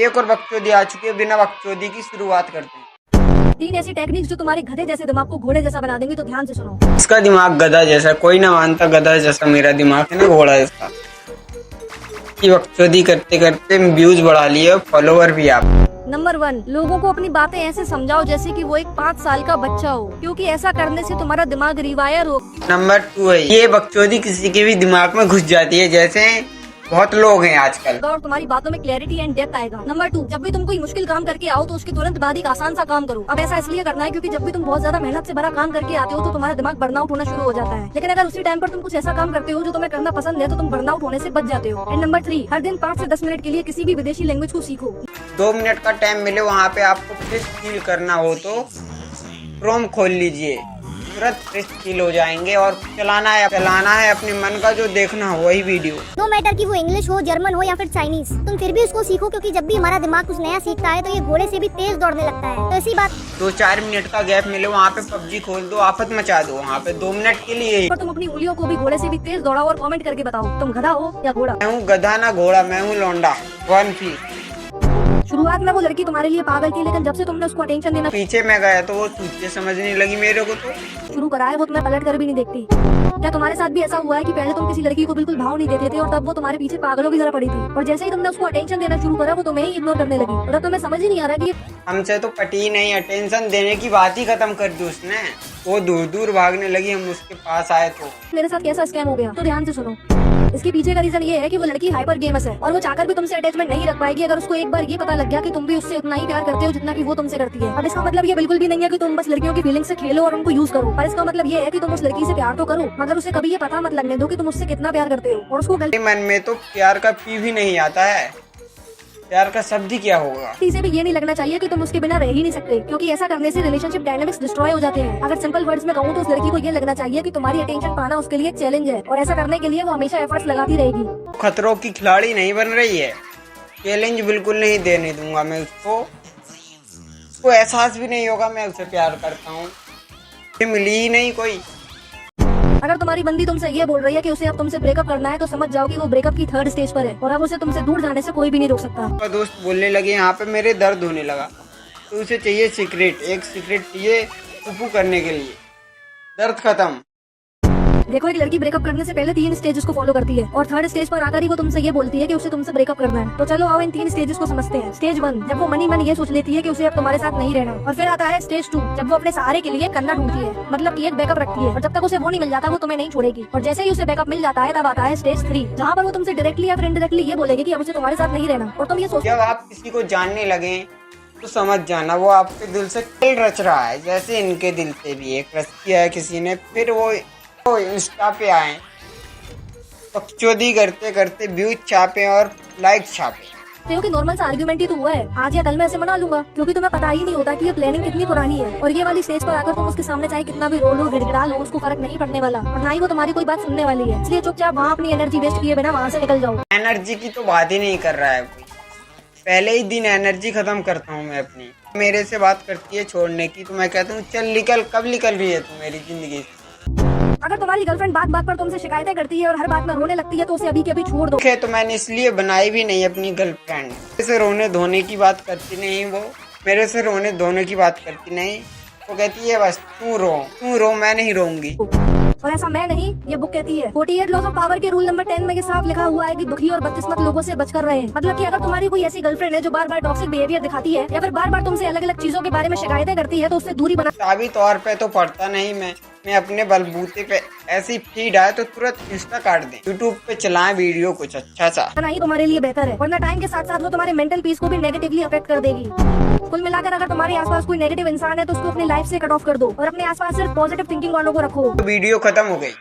एक और बकचोदी आ चुकी है, बिना बकचोदी की शुरुआत करते हैं। 3 ऐसी टेक्निक्स जो तुम्हारे गधे जैसे दिमाग को घोड़े जैसा बना देंगी, तो ध्यान से सुनो। इसका दिमाग गधा जैसा, कोई ना मानता गधा जैसा मेरा दिमाग है ना, घोड़ा इसका। की बकचोदी करते करते व्यूज बढ़ा लिए और फॉलोवर भी आप। नंबर 1, लोगों को अपनी बातें ऐसे समझाओ जैसे कि वो एक 5 साल का बच्चा हो, क्योंकि ऐसा करने से तुम्हारा दिमाग रिवायर हो। नंबर 2 है, ये बकचोदी किसी के भी दिमाग में घुस जाती है, जैसे बहुत लोग हैं आजकल। और तुम्हारी बातों में क्लैरिटी एंड डेप्थ आएगा। नंबर 2, जब भी तुम कोई मुश्किल काम करके आओ तो उसके तुरंत बाद एक आसान सा काम करो। अब ऐसा इसलिए करना है क्योंकि जब भी तुम बहुत ज्यादा मेहनत से बड़ा काम करके आते हो तो तुम्हारा दिमाग बर्नआउट होना शुरू हो जाता है। लेकिन अगर उसी टाइम पर तुम कुछ ऐसा काम करते हो जो तुम्हें करना पसंद है तो तुम बर्नआउट होने से बच जाते हो। एंड नंबर 3, हर दिन 5 से 10 मिनट के लिए किसी भी विदेशी लैंग्वेज को सीखो। 2 मिनट का टाइम मिले, वहाँ पे आपको फ्रेश फील करना हो तो क्रोम खोल लीजिए, तुरंत फ्रेश फील हो जाएंगे। और चलाना है अपने मन का, जो देखना हो वही वीडियो। नो मैटर कि वो इंग्लिश हो, जर्मन हो या फिर चाइनीज, तुम फिर भी उसको सीखो, क्योंकि जब भी हमारा दिमाग कुछ नया सीखता है तो ये घोड़े से भी तेज दौड़ने लगता है। तो इसी बात 2-4 मिनट का गैप मिले, वहाँ पे पबजी खोल दो, आफत मचा दो वहाँ पे 2 मिनट के लिए। पर तुम अपनी उंगलियों को भी घोड़े से भी तेज दौड़ाओ और कमेंट करके बताओ तुम गधा हो या घोड़ा। मैं हूँ गधा ना घोड़ा, मैं हूँ लौंडा। 1 फीट। शुरुआत में वो लड़की तुम्हारे लिए पागल थी, लेकिन जब से तुमने उसको अटेंशन देना पीछे मैं गया तो वो तुझे समझने लगी मेरे को तो। शुरू करा है, वो तुम्हें पलट कर भी नहीं देखती। क्या तुम्हारे साथ भी ऐसा हुआ है कि पहले तुम किसी लड़की को बिल्कुल भाव नहीं देते थे और तब वो तुम्हारे पीछे पागलों की तरह पड़ी थी, और जैसे ही तुमने उसको अटेंशन देना शुरू करा वो तुम्हें ही इग्नोर करने लगी, और अब तुम्हें समझ ही नहीं आ रहा कि हमसे तो पटी नहीं, अटेंशन देने की बात ही खत्म कर दी उसने। वो दूर दूर भागने लगी, हम उसके पास आए तो। मेरे साथ कैसा स्कैम हो गया, तो ध्यान से सुनो। इसके पीछे का रीजन ये है कि वो लड़की हाइपर गेमस है और वो चाहकर भी तुमसे अटैचमेंट नहीं रख पाएगी अगर उसको एक बार ये पता लग गया कि तुम भी उससे उतना ही प्यार करते हो जितना कि वो तुमसे करती है। अब इसका मतलब ये बिल्कुल भी नहीं है कि तुम बस लड़कियों की फीलिंग से खेलो और उनको यूज करो, पर इसका मतलब ये है कि तुम उस लड़की से प्यार तो करो, मगर उसे कभी ये पता मत लगने दो कि तुम उससे कितना प्यार करते हो। और उसको मेरे मन में तो प्यार का पी भी नहीं आता है, प्यार का शब्द ही क्या होगा। गलती से भी ये नहीं लगना चाहिए कि तुम उसके बिना रह ही नहीं सकते, क्योंकि ऐसा करने से रिलेशनशिप डायनामिक्स डिस्ट्रॉय हो जाते हैं। अगर सिंपल वर्ड्स में कहूँ तो उस लड़की को ये लगना चाहिए कि तुम्हारी अटेंशन पाना उसके लिए चैलेंज है, और ऐसा करने के लिए वो हमेशा एफर्ट्स लगाती रहेगी। खतरों की खिलाड़ी नहीं बन रही है, चैलेंज बिल्कुल नहीं देने दूंगा मैं उसको एहसास भी नहीं होगा मैं उसे प्यार करता हूँ। मिली ही नहीं कोई। अगर तुम्हारी बंदी तुमसे ये बोल रही है कि उसे अब तुमसे ब्रेकअप करना है तो समझ जाओ कि वो ब्रेकअप की 3rd स्टेज पर है, और अब उसे तुमसे दूर जाने से कोई भी नहीं रोक सकता। मेरा दोस्त बोलने लगे यहाँ पे मेरे दर्द होने लगा, तो उसे चाहिए सिगरेट। एक सिगरेट पिए फूफू करने के लिए, दर्द खत्म। देखो, एक लड़की ब्रेकअप करने से पहले 3 स्टेजेस को फॉलो करती है, और 3rd स्टेज पर आकर ही वो तुमसे ये बोलती है कि उसे तुमसे ब्रेकअप करना है। तो चलो आओ इन 3 स्टेजेस को समझते हैं। स्टेज 1, जब वो मन ही मन ये सोच लेती है कि उसे अब तुम्हारे साथ नहीं रहना। और फिर आता है स्टेज 2, जब वो अपने सहारे के लिए करना ढूंढती है, मतलब कि एक बैकअप रखती है, और जब तक उसे वो नहीं मिल जाता वो तुम्हें नहीं छोड़ेगी। और जैसे ही उसे बैकअप मिल जाता है तब आता है स्टेज 3, जहाँ पर वो तुमसे डायरेक्टली या फिर इनडायरेक्टली ये बोलेगी कि अब उसे तुम्हारे साथ नहीं रहना। और तुम ये सोच, जब आप किसी को जानने लगे तो समझ जाना वो आपके दिल से खेल रच रहा है, जैसे इनके दिल से भी एक रच किया है किसी ने। फिर वो इंस्टा पे आए, बकचोदी करते करते व्यूज छापे और लाइक छापे। क्योंकि नॉर्मल सा आर्ग्यूमेंट ही तो हुआ है, आज या कल मैं ऐसे मना लूंगा, क्योंकि तुम्हें पता ही नहीं होता कि ये प्लानिंग कितनी पुरानी है। और ये वाली स्टेज पर आकर तुम उसके सामने चाहे कितना भी रो लो, गिड़गिड़ा लो, उसको फर्क नहीं पड़ने वाला, और ना ही वो तुम्हारी कोई बात सुनने वाली है। इसलिए चुपचाप वहाँ अपनी एनर्जी वेस्ट किए बिना वहाँ से निकल जाओ। एनर्जी की तो बात ही नहीं कर रहा है कोई, पहले ही दिन एनर्जी खत्म करता हूँ मैं अपनी। मेरे से बात करती है छोड़ने की, तो मैं कहता हूँ चल निकल। कब निकल रही है तू मेरी जिंदगी से? अगर तुम्हारी गर्लफ्रेंड बात बात पर तुमसे शिकायतें करती है और हर बात में रोने लगती है तो उसे अभी के अभी छोड़ दो। तो मैंने इसलिए बनाई भी नहीं अपनी गर्लफ्रेंड। मेरे से रोने धोने की बात करती नहीं, वो मेरे से रोने धोने की बात करती नहीं। वो कहती है बस तू रो, मैं नहीं रोऊंगी। और ऐसा मैं नहीं, ये बुक कहती है। 48 लॉज ऑफ पावर के रूल नंबर 10 में ये साफ लिखा हुआ है कि दुखी और बदकिस्मत लोगों से बचकर रहे। मतलब कि अगर तुम्हारी कोई ऐसी गर्लफ्रेंड है जो बार बार टॉक्सिक बिहेवियर दिखाती है या फिर बार बार तुमसे अलग अलग चीजों के बारे में शिकायतें करती है तो उससे दूरी बना। किताबी तौर पे तो पढ़ता नहीं मैं अपने बलबूते पे ऐसी फीड आए तो तुरंत इंस्टा काट दे, यूट्यूब पे चलाएं वीडियो कुछ अच्छा सा। ही तुम्हारे लिए बेहतर है, वरना टाइम के साथ साथ वो तुम्हारे मेंटल पीस को भी नेगेटिवली अफेक्ट कर देगी। कुल मिलाकर अगर तुम्हारे आसपास कोई नेगेटिव इंसान है तो उसको अपनी लाइफ से कट ऑफ कर दो और अपने आसपास सिर्फ पॉजिटिव थिंकिंग वालों को रखो। वीडियो खत्म हो गई।